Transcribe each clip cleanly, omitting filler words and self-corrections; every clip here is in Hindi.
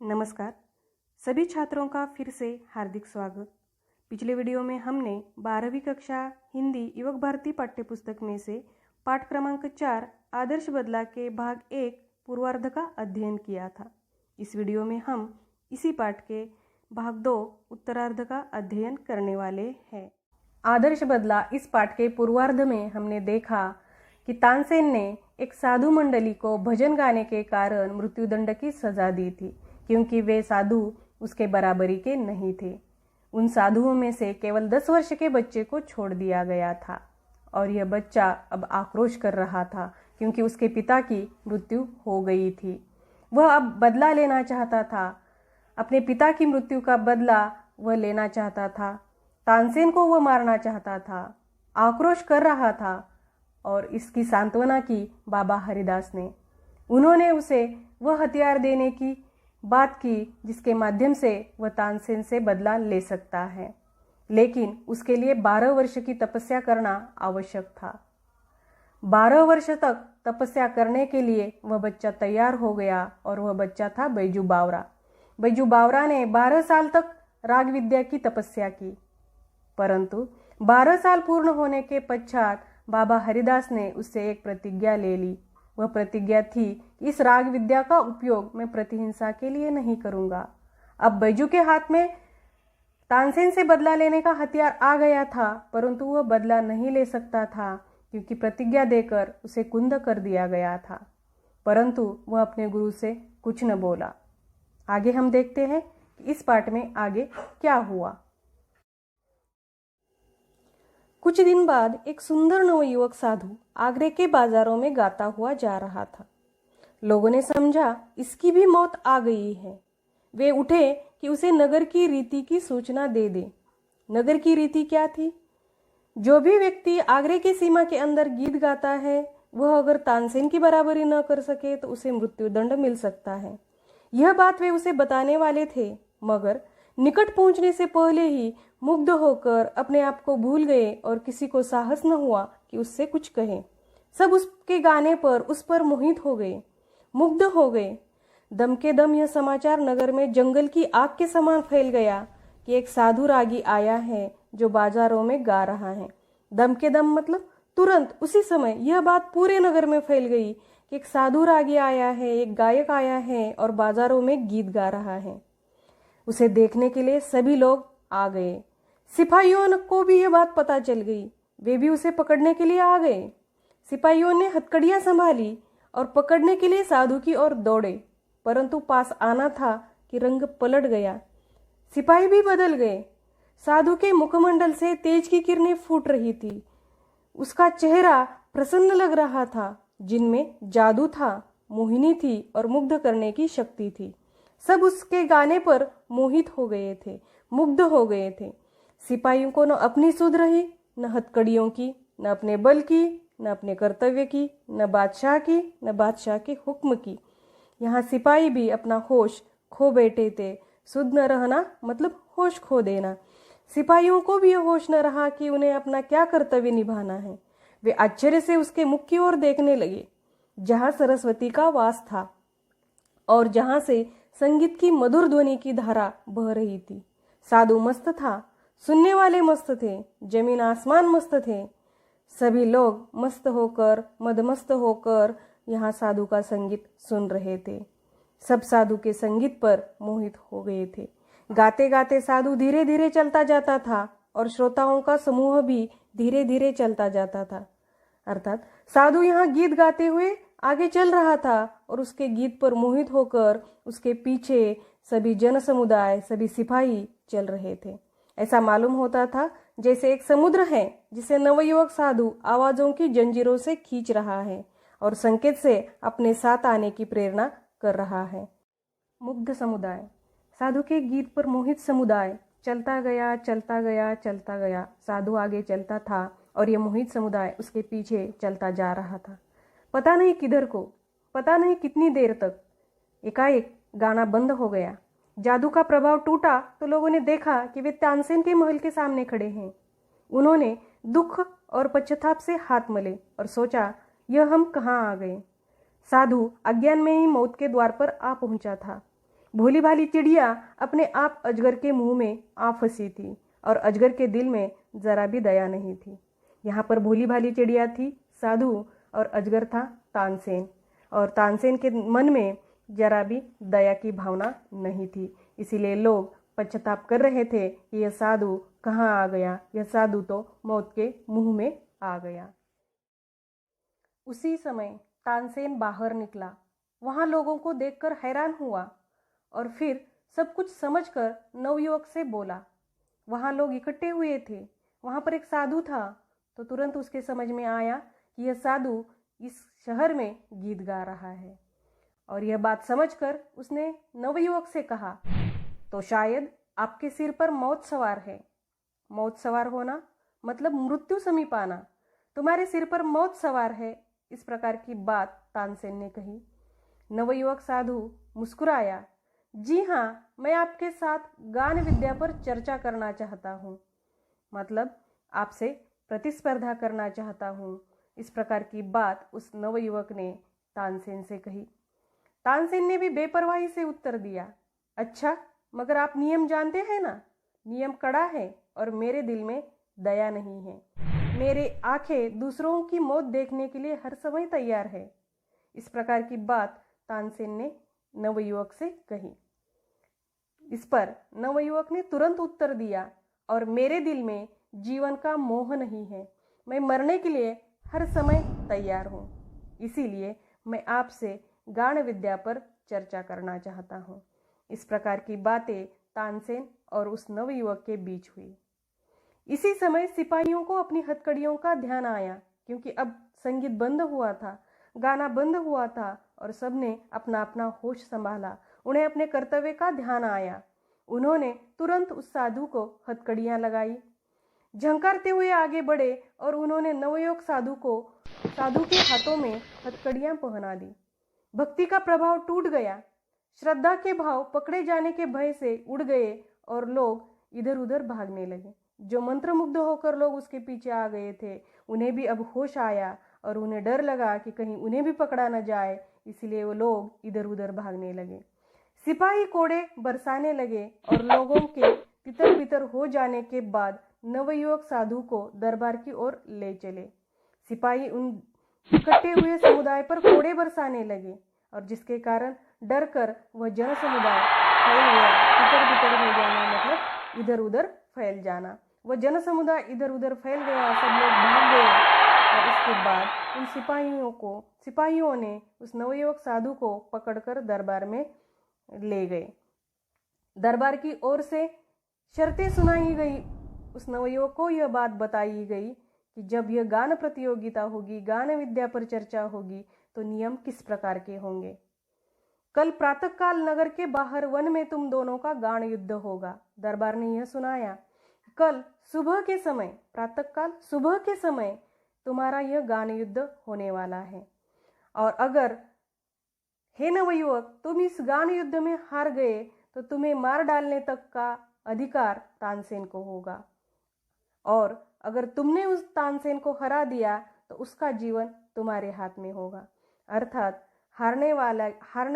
नमस्कार सभी छात्रों का फिर से हार्दिक स्वागत। पिछले वीडियो में हमने 12वीं कक्षा हिंदी युवक भारती पाठ्यपुस्तक में से पाठ क्रमांक 4 आदर्श बदला के भाग 1 पूर्वार्ध का अध्ययन किया था। इस वीडियो में हम इसी पाठ के भाग 2 उत्तरार्ध का अध्ययन करने वाले हैं। आदर्श बदला इस पाठ के पूर्वार्ध में हमने देखा कि तानसेन ने एक साधु मंडली को भजन गाने के कारण मृत्युदंड की सजा दी थी, क्योंकि वे साधु उसके बराबरी के नहीं थे। उन साधुओं में से केवल 10 वर्ष के बच्चे को छोड़ दिया गया था और यह बच्चा अब आक्रोश कर रहा था क्योंकि उसके पिता की मृत्यु हो गई थी। वह अब बदला लेना चाहता था, अपने पिता की मृत्यु का बदला वह लेना चाहता था। तानसेन को वह मारना चाहता था, आक्रोश कर रहा था और इसकी सांत्वना की बाबा हरिदास ने। उन्होंने उसे वह हथियार देने की बात की जिसके माध्यम से वह तानसेन से बदला ले सकता है, लेकिन उसके लिए 12 वर्ष की तपस्या करना आवश्यक था। 12 वर्ष तक तपस्या करने के लिए वह बच्चा तैयार हो गया और वह बच्चा था बैजू बावरा। बैजू बावरा ने 12 साल तक राग विद्या की तपस्या की, परंतु 12 साल पूर्ण होने के पश्चात बाबा हरिदास ने उससे एक प्रतिज्ञा ले ली। वह प्रतिज्ञा थी कि इस राग विद्या का उपयोग मैं प्रतिहिंसा के लिए नहीं करूंगा। अब बैजू के हाथ में तानसेन से बदला लेने का हथियार आ गया था, परंतु वह बदला नहीं ले सकता था क्योंकि प्रतिज्ञा देकर उसे कुंद कर दिया गया था। परंतु वह अपने गुरु से कुछ न बोला। आगे हम देखते हैं कि इस पाठ में आगे क्या हुआ। कुछ दिन बाद एक सुंदर नवयुवक साधु आगरे के बाजारों में गाता हुआ जा रहा था। लोगों ने समझा इसकी भी मौत आ गई है। वे उठे कि उसे नगर की रीति की सूचना दे दे। नगर की रीति क्या थी? जो भी व्यक्ति आगरे की सीमा के अंदर गीत गाता है वह अगर तानसेन की बराबरी न कर सके तो उसे मृत्युदंड मिल सकता है। यह बात वे उसे बताने वाले थे, मगर निकट पहुंचने से पहले ही मुग्ध होकर अपने आप को भूल गए और किसी को साहस न हुआ कि उससे कुछ कहे। सब उसके गाने पर उस पर मोहित हो गए, मुग्ध हो गए। दम के दम यह समाचार नगर में जंगल की आग के समान फैल गया कि एक साधु रागी आया है जो बाजारों में गा रहा है। दम के दम मतलब तुरंत उसी समय यह बात पूरे नगर में फैल गई कि एक साधु रागी आया है, एक गायक आया है और बाजारों में गीत गा रहा है। उसे देखने के लिए सभी लोग आ गए। सिपाहियों को भी यह बात पता चल गई, वे भी उसे पकड़ने के लिए आ गए। सिपाहियों ने हथकड़ियां संभाली और पकड़ने के लिए साधु की ओर दौड़े, परंतु पास आना था कि रंग पलट गया। सिपाही भी बदल गए। साधु के मुखमंडल से तेज की किरणें फूट रही थी। उसका चेहरा प्रसन्न लग रहा था, जिनमें जादू था, मोहिनी थी और मुग्ध करने की शक्ति थी। सब उसके गाने पर मोहित हो गए थे, मुग्ध हो गए थे। सिपाहियों को न अपनी सुध रही, न हथकड़ियों की, न अपने बल की, न अपने कर्तव्य की, न बादशाह की, न बादशाह के हुक्म की। यहाँ सिपाही भी अपना होश खो बैठे थे। सुध न रहना मतलब होश खो देना। सिपाहियों को भी यह होश न रहा कि उन्हें अपना क्या कर्तव्य निभाना है। वे आश्चर्य से उसके मुख की ओर देखने लगे, जहाँ सरस्वती का वास था और जहाँ से संगीत की मधुर ध्वनि की धारा बह रही थी। साधु मस्त था, सुनने वाले मस्त थे, जमीन आसमान मस्त थे। सभी लोग मस्त होकर, मदमस्त होकर यहाँ साधु का संगीत सुन रहे थे। सब साधु के संगीत पर मोहित हो गए थे। गाते गाते साधु धीरे धीरे चलता जाता था और श्रोताओं का समूह भी धीरे धीरे चलता जाता था। अर्थात साधु यहाँ गीत गाते हुए आगे चल रहा था और उसके गीत पर मोहित होकर उसके पीछे सभी जन समुदाय, सभी सिपाही चल रहे थे। ऐसा मालूम होता था जैसे एक समुद्र है जिसे नवयुवक साधु आवाजों की जंजीरों से खींच रहा है। और संकेत से अपने साथ आने की प्रेरणा कर रहा है। मुग्ध समुदाय। साधु के गीत पर मोहित समुदाय चलता गया चलता गया चलता गया। साधु आगे चलता था और यह मोहित समुदाय उसके पीछे चलता जा रहा था। पता नहीं किधर को, पता नहीं कितनी देर तक। एकाएक गाना बंद हो गया। जादू का प्रभाव टूटा तो लोगों ने देखा कि वे तानसेन के महल के सामने खड़े हैं। उन्होंने दुख और पश्चाताप से हाथ मले और सोचा, यह हम कहाँ आ गए। साधु अज्ञान में ही मौत के द्वार पर आ पहुंचा था। भोली भाली चिड़िया अपने आप अजगर के मुंह में आ फंसी थी और अजगर के दिल में जरा भी दया नहीं थी। यहाँ पर भोली भाली चिड़िया थी साधु और अजगर था तानसेन, और तानसेन के मन में जरा भी दया की भावना नहीं थी। इसीलिए लोग पश्चाताप कर रहे थे कि यह साधु कहाँ आ गया, यह साधु तो मौत के मुंह में आ गया। उसी समय तानसेन बाहर निकला। वहाँ लोगों को देखकर हैरान हुआ और फिर सब कुछ समझकर नवयुवक से बोला। वहाँ लोग इकट्ठे हुए थे। वहाँ पर एक साधु था, तो तुरंत उसके समझ में आया कि यह साधु इस शहर में गीत गा रहा है। और यह बात समझकर उसने नवयुवक से कहा, तो शायद आपके सिर पर मौत सवार है। मौत सवार होना मतलब मृत्यु समीप आना। तुम्हारे सिर पर मौत सवार है। इस प्रकार की बात तानसेन ने कही। नवयुवक साधु मुस्कुराया। जी हाँ, मैं आपके साथ गान विद्या पर चर्चा करना चाहता हूँ, मतलब आपसे प्रतिस्पर्धा करना चाहता हूँ। इस प्रकार की बात उस नवयुवक ने तानसेन से कही। तानसेन ने भी बेपरवाही से उत्तर दिया, अच्छा, मगर आप नियम जानते हैं ना? नियम कड़ा है और मेरे दिल में दया नहीं है। मेरे आंखें दूसरों की मौत देखने के लिए हर समय तैयार है। इस प्रकार की बात तानसेन ने नवयुवक से कही। इस पर नवयुवक ने तुरंत उत्तर दिया, और मेरे दिल में जीवन का मोह नहीं है। मैं मरने के लिए हर समय तैयार हूँ। इसीलिए मैं आपसे गान विद्या पर चर्चा करना चाहता हूँ। इस प्रकार की बातें तानसेन और उस नवयुवक के बीच हुई। इसी समय सिपाहियों को अपनी हथकड़ियों का ध्यान आया, क्योंकि अब संगीत बंद हुआ था, गाना बंद हुआ था और सबने अपना अपना होश संभाला। उन्हें अपने कर्तव्य का ध्यान आया। उन्होंने तुरंत उस साधु को हथकड़ियां लगाई, झंकारते हुए आगे बढ़े और उन्होंने नवयुवक साधु के हाथों में हथकड़ियां पहना दी। भक्ति का प्रभाव टूट गया। श्रद्धा के भाव पकड़े जाने के भय से उड़ गए और लोग इधर उधर भागने लगे। जो मंत्रमुग्ध होकर लोग उसके पीछे आ गए थे, उन्हें भी अब होश आया और उन्हें डर लगा कि कहीं उन्हें भी पकड़ा न जाए। इसलिए वो लोग इधर उधर भागने लगे। सिपाही कोड़े बरसाने लगे और लोगों के तितर बितर हो जाने के बाद नवयुवक साधु को दरबार की ओर ले चले। सिपाही उन इकट्ठे हुए समुदाय पर कोड़े बरसाने लगे और जिसके कारण डर कर वह जन समुदाय फैल गया। तितर बितर हो जाना मतलब इधर उधर फैल जाना। वह जन समुदाय इधर उधर फैल गया, सब लोग भाग गए और इसके बाद उन सिपाहियों ने उस नवयुवक साधु को पकड़कर दरबार में ले गए। दरबार की ओर से शर्तें सुनाई गई। उस नवयुवक को यह बात बताई गई कि जब यह गान प्रतियोगिता होगी, गान विद्या पर चर्चा होगी, तो नियम किस प्रकार के होंगे। कल प्रातःकाल नगर के बाहर वन में तुम दोनों का गान युद्ध होगा। दरबार ने यह सुनाया, कल सुबह के समय, प्रातःकाल सुबह के समय तुम्हारा यह गान युद्ध होने वाला है, और अगर हे नवयुवक तुम इस गान युद्ध में हार गए तो तुम्हें मार डालने तक का अधिकार तानसेन को होगा, और अगर तुमने उस तानसेन को हरा दिया तो उसका जीवन तुम्हारे हाथ में होगा। अर्थात हारने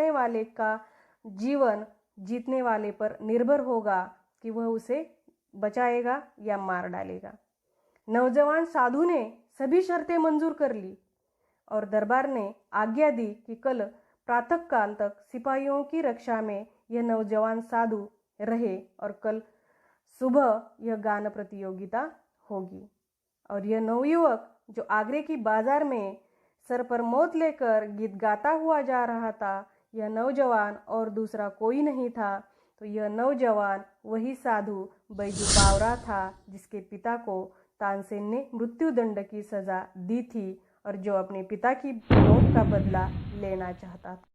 वाले का जीवन जीतने वाले पर निर्भर होगा कि वह उसे बचाएगा या मार डालेगा। नौजवान साधु ने सभी शर्तें मंजूर कर ली और दरबार ने आज्ञा दी कि कल प्रातःकाल तक सिपाहियों की रक्षा में यह नौजवान साधु रहे और कल सुबह यह गान प्रतियोगिता होगी। और यह नवयुवक जो आगरे की बाजार में सर पर मौत लेकर गीत गाता हुआ जा रहा था, यह नौजवान और दूसरा कोई नहीं था, तो यह नौजवान वही साधु बैजू बावरा था जिसके पिता को तानसेन ने मृत्युदंड की सजा दी थी और जो अपने पिता की मौत का बदला लेना चाहता था।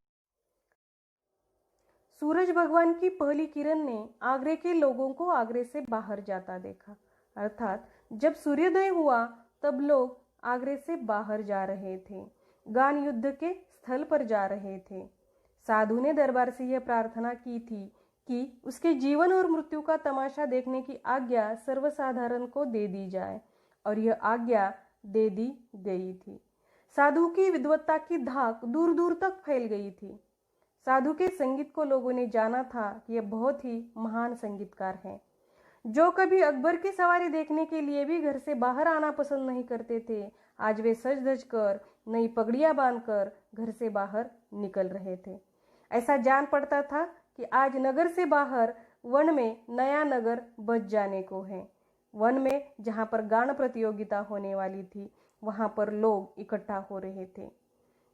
सूरज भगवान की पहली किरण ने आगरे के लोगों को आगरे से बाहर जाता देखा, अर्थात जब सूर्योदय हुआ तब लोग आगरे से बाहर जा रहे थे, गान युद्ध के स्थल पर जा रहे थे। साधु ने दरबार से यह प्रार्थना की थी कि उसके जीवन और मृत्यु का तमाशा देखने की आज्ञा सर्वसाधारण को दे दी जाए, और यह आज्ञा दे दी गई थी। साधु की विद्वत्ता की धाक दूर दूर तक फैल गई थी। साधु के संगीत को लोगों ने जाना था कि यह बहुत ही महान संगीतकार हैं। जो कभी अकबर की सवारी देखने के लिए भी घर से बाहर आना पसंद नहीं करते थे, आज वे सज धज कर नई पगड़ियां बांधकर घर से बाहर निकल रहे थे। ऐसा जान पड़ता था कि आज नगर से बाहर वन में नया नगर बच जाने को है। वन में जहाँ पर गान प्रतियोगिता होने वाली थी, वहाँ पर लोग इकट्ठा हो रहे थे।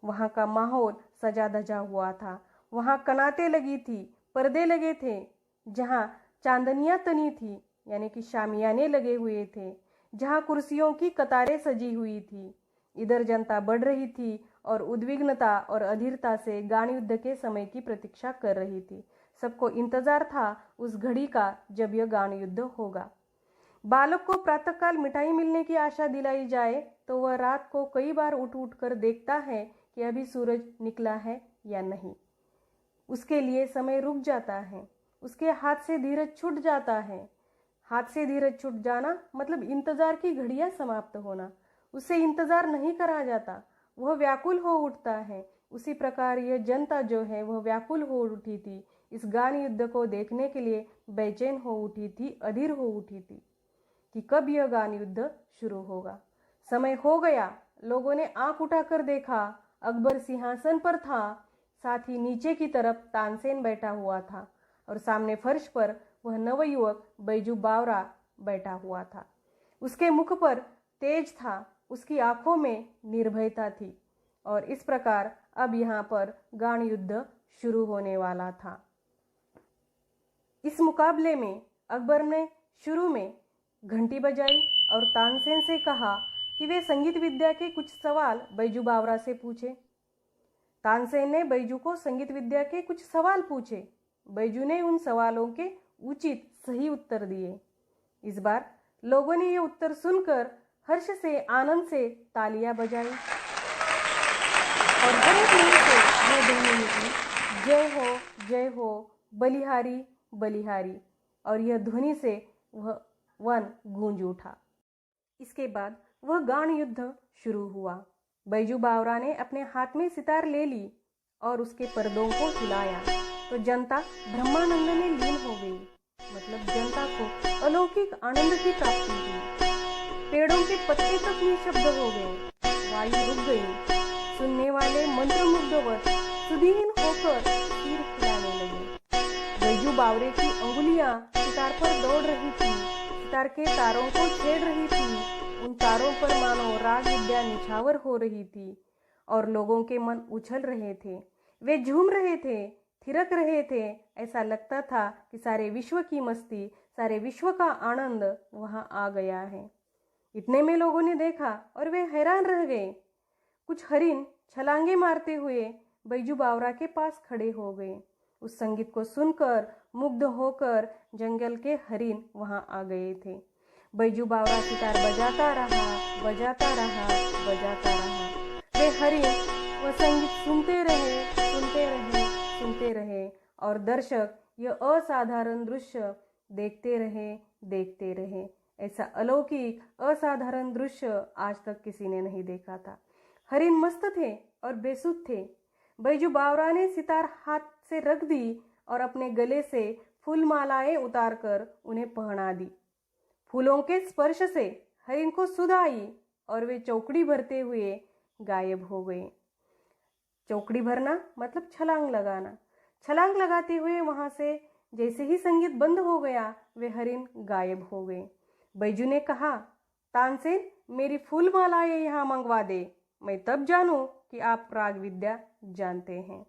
वहाँ का माहौल सजा धजा हुआ था। वहाँ कनाते लगी थी, पर्दे लगे थे, जहाँ चांदनियाँ तनी थी, यानी कि शामियाने लगे हुए थे, जहाँ कुर्सियों की कतारें सजी हुई थी। इधर जनता बढ़ रही थी और उद्विग्नता और अधीरता से गान युद्ध के समय की प्रतीक्षा कर रही थी। सबको इंतजार था उस घड़ी का जब यह गान युद्ध होगा। बालक को प्रातःकाल मिठाई मिलने की आशा दिलाई जाए तो वह रात को कई बार उठ उठ कर देखता है कि अभी सूरज निकला है या नहीं। उसके लिए समय रुक जाता है, उसके हाथ से धीरज छूट जाता है। हाथ से धीरज छूट जाना मतलब इंतजार की घड़ियां समाप्त होना। उसे इंतजार नहीं करा जाता, वह व्याकुल हो उठता है। उसी प्रकार यह जनता जो है वह व्याकुल हो उठी थी, इस गान युद्ध को देखने के लिए बेचैन हो उठी थी, अधीर हो उठी थी कि कब यह गान युद्ध शुरू होगा। समय हो गया। लोगों ने आंख उठाकर देखा, अकबर सिंहासन पर था, साथ ही नीचे की तरफ तानसेन बैठा हुआ था और सामने फर्श पर वह नवयुवक बैजू बावरा बैठा हुआ था। उसके मुख पर तेज था, उसकी आंखों में निर्भयता थी, और इस प्रकार अब यहाँ पर गान युद्ध शुरू होने वाला था। इस मुकाबले में अकबर ने शुरू में घंटी बजाई और तानसेन से कहा कि वे संगीत विद्या के कुछ सवाल बैजू बावरा से पूछे। तानसेन ने बैजू को संगीत विद्या के कुछ सवाल पूछे। बैजू ने उन सवालों के उचित सही उत्तर दिए। इस बार लोगों ने ये उत्तर सुनकर हर्ष से, आनंद से तालियां बजाई और हर एक मुंह से ये ध्वनि निकली, जय हो बलिहारी बलिहारी। और यह ध्वनि से वह वन गूंज उठा। इसके बाद वह गान युद्ध शुरू हुआ। बैजू बावरा ने अपने हाथ में सितार ले ली और उसके पर्दों को हिलाया तो जनता ब्रह्मानंद में लीन हो गई। मतलब जनता को अलौकिक आनंद की प्राप्ति हुई। पेड़ों के पत्ते तक निशब्द हो गए, वायु रुक गई। सुनने वाले मंत्रमुग्धवत सुधीन होकर सिर हिलाने लगे। बैजू बावरे की अंगुलियां सितार पर दौड़ रही थी, सितार के तारों को छेड़ रही थी। उन तारों पर मानो राग विद्या निछावर हो रही थी और लोगों के मन उछल रहे थे। वे झूम रहे थे, थिरक रहे थे। ऐसा लगता था कि सारे विश्व की मस्ती, सारे विश्व का आनंद वहां आ गया है। इतने में लोगों ने देखा और वे हैरान रह गए। कुछ हरिन छलांगे मारते हुए बैजू बावरा के पास खड़े हो गए। उस संगीत को सुनकर मुग्ध होकर जंगल के हरिन वहां आ गए थे। बैजू बावरा सितार बजाता रहा, बजाता रहा, बजाता रहा। वे हरिन वह संगीत सुनते रहे, सुनते रहे, सुनते रहे और दर्शक यह असाधारण दृश्य देखते रहे, देखते रहे। ऐसा अलौकिक असाधारण दृश्य आज तक किसी ने नहीं देखा था। हरिन मस्त थे और बेसुध थे। बैजू बावरा ने सितार हाथ से रख दी और अपने गले से फूलमालाएं उतारकर उन्हें पहना दी। फूलों के स्पर्श से हरिन को सुध आई और वे चौकड़ी भरते हुए गायब हो गए। चौकड़ी भरना मतलब छलांग लगाना। छलांग लगाते हुए वहां से जैसे ही संगीत बंद हो गया, वे हरिन गायब हो गए। बैजू ने कहा, तानसेन मेरी फूलमालाएं यहाँ मंगवा दे, मैं तब जानूं कि आप राग विद्या जानते हैं।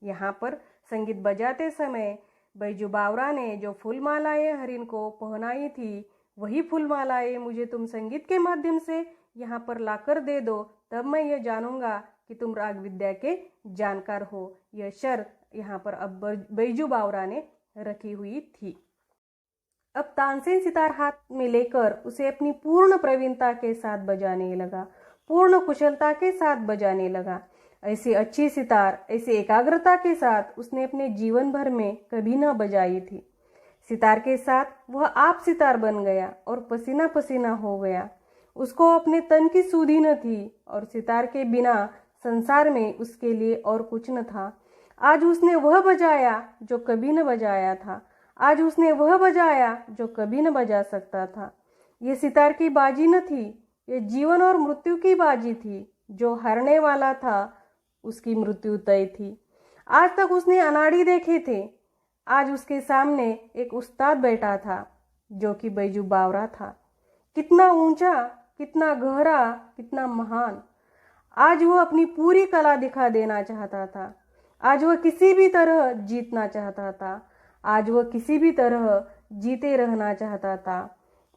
यहाँ पर संगीत बजाते समय बैजू बावरा ने जो फूलमालाएं हरिन को पहनाई थी, वही फूलमालाएं मुझे तुम संगीत के माध्यम से यहाँ पर लाकर दे दो, तब मैं यह जानूंगा कि तुम राग विद्या के जानकार हो। यह शर्त यहाँ पर अब बैजू बावरा ने रखी हुई थी। अब तानसेन सितार हाथ में लेकर उसे अपनी पूर्ण प्रवीणता के साथ बजाने लगा, पूर्ण कुशलता के साथ बजाने लगा। ऐसी अच्छी सितार, ऐसी एकाग्रता के साथ उसने अपने जीवन भर में कभी न बजाई थी। सितार के साथ वह आप सितार बन गया और पसीना पसीना हो गया। उसको अपने तन की सुधि न थी और सितार के बिना संसार में उसके लिए और कुछ न था। आज उसने वह बजाया जो कभी न बजाया था। आज उसने वह बजाया जो कभी न बजा सकता था। ये सितार की बाजी न थी, ये जीवन और मृत्यु की बाजी थी। जो हारने वाला था उसकी मृत्यु तय थी। आज तक उसने अनाड़ी देखे थे, आज उसके सामने एक उस्ताद बैठा था जो कि बैजू बावरा था। कितना ऊंचा, कितना गहरा, कितना महान। आज वह अपनी पूरी कला दिखा देना चाहता था। आज वह किसी भी तरह जीतना चाहता था। आज वह किसी भी तरह जीते रहना चाहता था।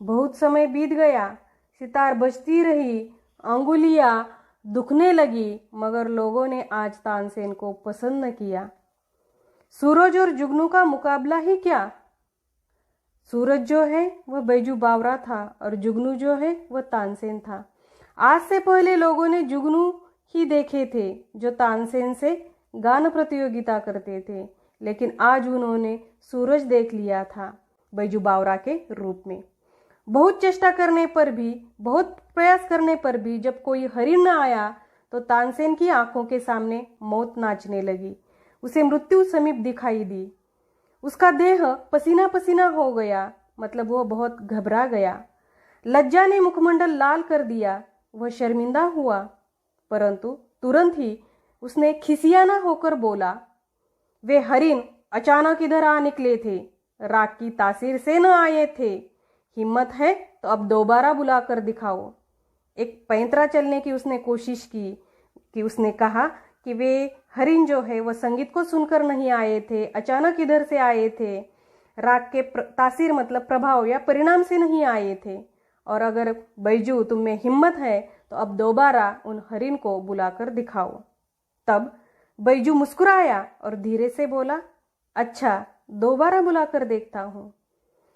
बहुत समय बीत गया, सितार बजती रही, अंगुलियां दुखने लगी, मगर लोगों ने आज तानसेन को पसंद न किया। सूरज और जुगनू का मुकाबला ही क्या। सूरज जो है वह बैजू बावरा था और जुगनू जो है वह तानसेन था। आज से पहले लोगों ने जुगनू ही देखे थे जो तानसेन से गान प्रतियोगिता करते थे, लेकिन आज उन्होंने सूरज देख लिया था बैजू बावरा के रूप में। बहुत चेष्टा करने पर भी, बहुत प्रयास करने पर भी जब कोई हरिण न आया तो तानसेन की आंखों के सामने मौत नाचने लगी। उसे मृत्यु समीप दिखाई दी। उसका देह पसीना पसीना हो गया, मतलब वह बहुत घबरा गया। लज्जा ने मुखमंडल लाल कर दिया। वह शर्मिंदा हुआ, परंतु तुरंत ही उसने खिसियाना होकर बोला, वे हरिण अचानक इधर आ निकले थे, राग की तासीर से न आए थे। हिम्मत है तो अब दोबारा बुलाकर दिखाओ। एक पैंतरा चलने की उसने कोशिश की कि उसने कहा कि वे हरिण जो है वह संगीत को सुनकर नहीं आए थे, अचानक इधर से आए थे, राग के तासीर मतलब प्रभाव या परिणाम से नहीं आए थे। और अगर बैजू तुम में हिम्मत है तो अब दोबारा उन हरिण को बुलाकर दिखाओ। तब बैजू मुस्कुराया और धीरे से बोला, अच्छा, दोबारा बुलाकर देखता हूँ।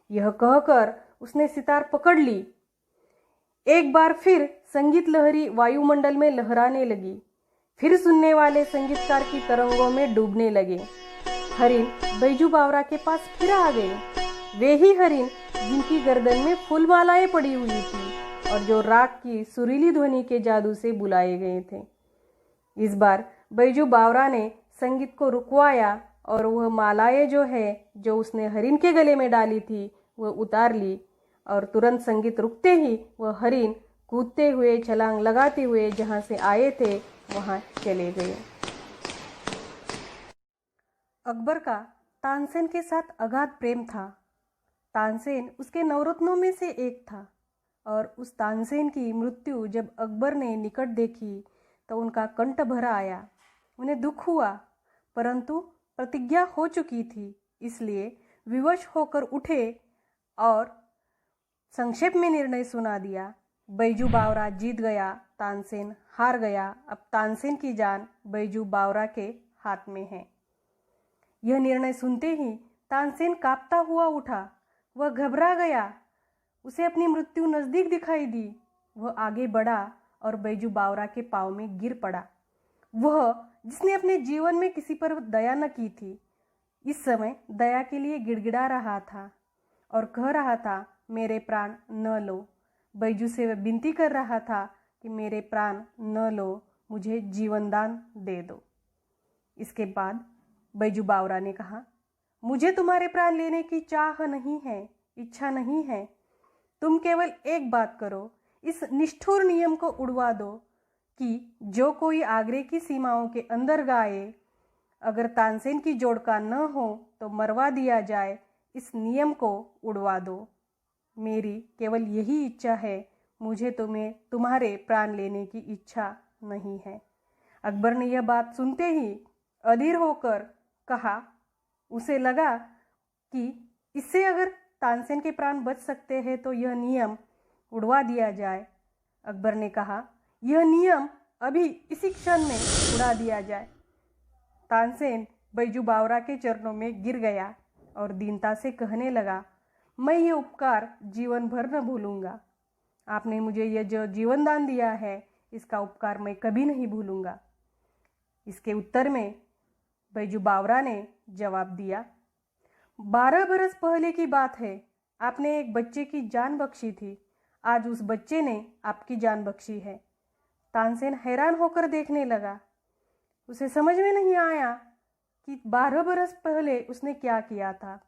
यह कहकर उसने सितार पकड़ ली। एक बार फिर संगीत लहरी वायुमंडल में लहराने लगी। फिर सुनने वाले संगीतकार की तरंगों में डूबने लगे। हरिण बैजू बावरा के पास फिर आ गए। वे ही हरिण जिनकी गर्दन में फूलमालाएं पड़ी हुई थी और जो राग की सुरीली ध्वनि के जादू से बुलाए गए थे। इस बार बैजू बावरा ने संगीत को रुकवाया और वह मालाएं जो है जो उसने हरिण के गले में डाली थी वह उतार ली और तुरंत संगीत रुकते ही वह हरिण कूदते हुए, छलांग लगाते हुए जहां से आए थे वहां चले गए। अकबर का तानसेन के साथ अगाध प्रेम था। तानसेन उसके नवरत्नों में से एक था और उस तानसेन की मृत्यु जब अकबर ने निकट देखी तो उनका कंठ भर आया। उन्हें दुख हुआ, परंतु प्रतिज्ञा हो चुकी थी, इसलिए विवश होकर उठे और संक्षेप में निर्णय सुना दिया। बैजू बावरा जीत गया, तानसेन हार गया। अब तानसेन की जान बैजू बावरा के हाथ में है। यह निर्णय सुनते ही तानसेन कांपता हुआ उठा। वह घबरा गया। उसे अपनी मृत्यु नजदीक दिखाई दी। वह आगे बढ़ा और बैजू बावरा के पांव में गिर पड़ा। वह जिसने अपने जीवन में किसी पर दया न की थी, इस समय दया के लिए गिड़गिड़ा रहा था और कह रहा था, मेरे प्राण न लो। बैजू से वह विनती कर रहा था कि मेरे प्राण न लो, मुझे जीवनदान दे दो। इसके बाद बैजू बावरा ने कहा, मुझे तुम्हारे प्राण लेने की चाह नहीं है, इच्छा नहीं है। तुम केवल एक बात करो, इस निष्ठुर नियम को उड़वा दो कि जो कोई आगरे की सीमाओं के अंदर गाए, अगर तानसेन की जोड़ का न हो तो मरवा दिया जाए। इस नियम को उड़वा दो। मेरी केवल यही इच्छा है, मुझे तुम्हारे प्राण लेने की इच्छा नहीं है। अकबर ने यह बात सुनते ही अधीर होकर कहा, उसे लगा कि इससे अगर तानसेन के प्राण बच सकते हैं तो यह नियम उड़वा दिया जाए। अकबर ने कहा, यह नियम अभी इसी क्षण में उड़ा दिया जाए। तानसेन बैजू बावरा के चरणों में गिर गया और दीनता से कहने लगा, मैं ये उपकार जीवन भर न भूलूंगा। आपने मुझे यह जो जीवन दान दिया है, इसका उपकार मैं कभी नहीं भूलूंगा। इसके उत्तर में बैजू बावरा ने जवाब दिया, 12 बरस पहले की बात है, आपने एक बच्चे की जान बख्शी थी। आज उस बच्चे ने आपकी जान बख्शी है। तानसेन हैरान होकर देखने लगा। उसे समझ में नहीं आया कि 12 बरस पहले उसने क्या किया था,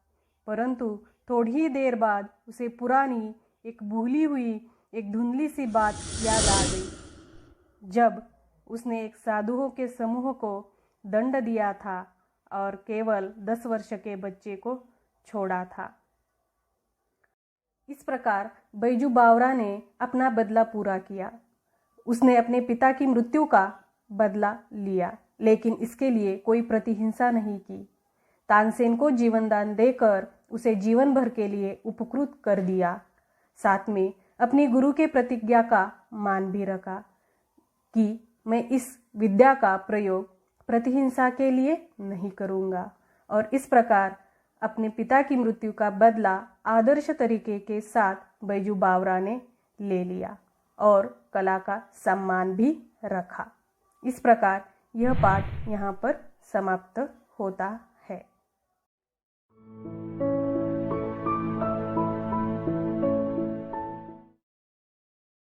परंतु थोड़ी ही देर बाद उसे पुरानी एक भूली हुई एक धुंधली सी बात याद आ गई, जब उसने एक साधुओं के समूह को दंड दिया था और केवल 10 वर्ष के बच्चे को छोड़ा था। इस प्रकार बैजू बावरा ने अपना बदला पूरा किया। उसने अपने पिता की मृत्यु का बदला लिया, लेकिन इसके लिए कोई प्रतिहिंसा नहीं की। तानसेन को जीवनदान देकर उसे जीवन भर के लिए उपकृत कर दिया। साथ में अपनी गुरु के प्रतिज्ञा का मान भी रखा कि मैं इस विद्या का प्रयोग प्रतिहिंसा के लिए नहीं करूँगा, और इस प्रकार अपने पिता की मृत्यु का बदला आदर्श तरीके के साथ बैजू बावरा ने ले लिया और कला का सम्मान भी रखा। इस प्रकार यह पाठ यहाँ पर समाप्त होता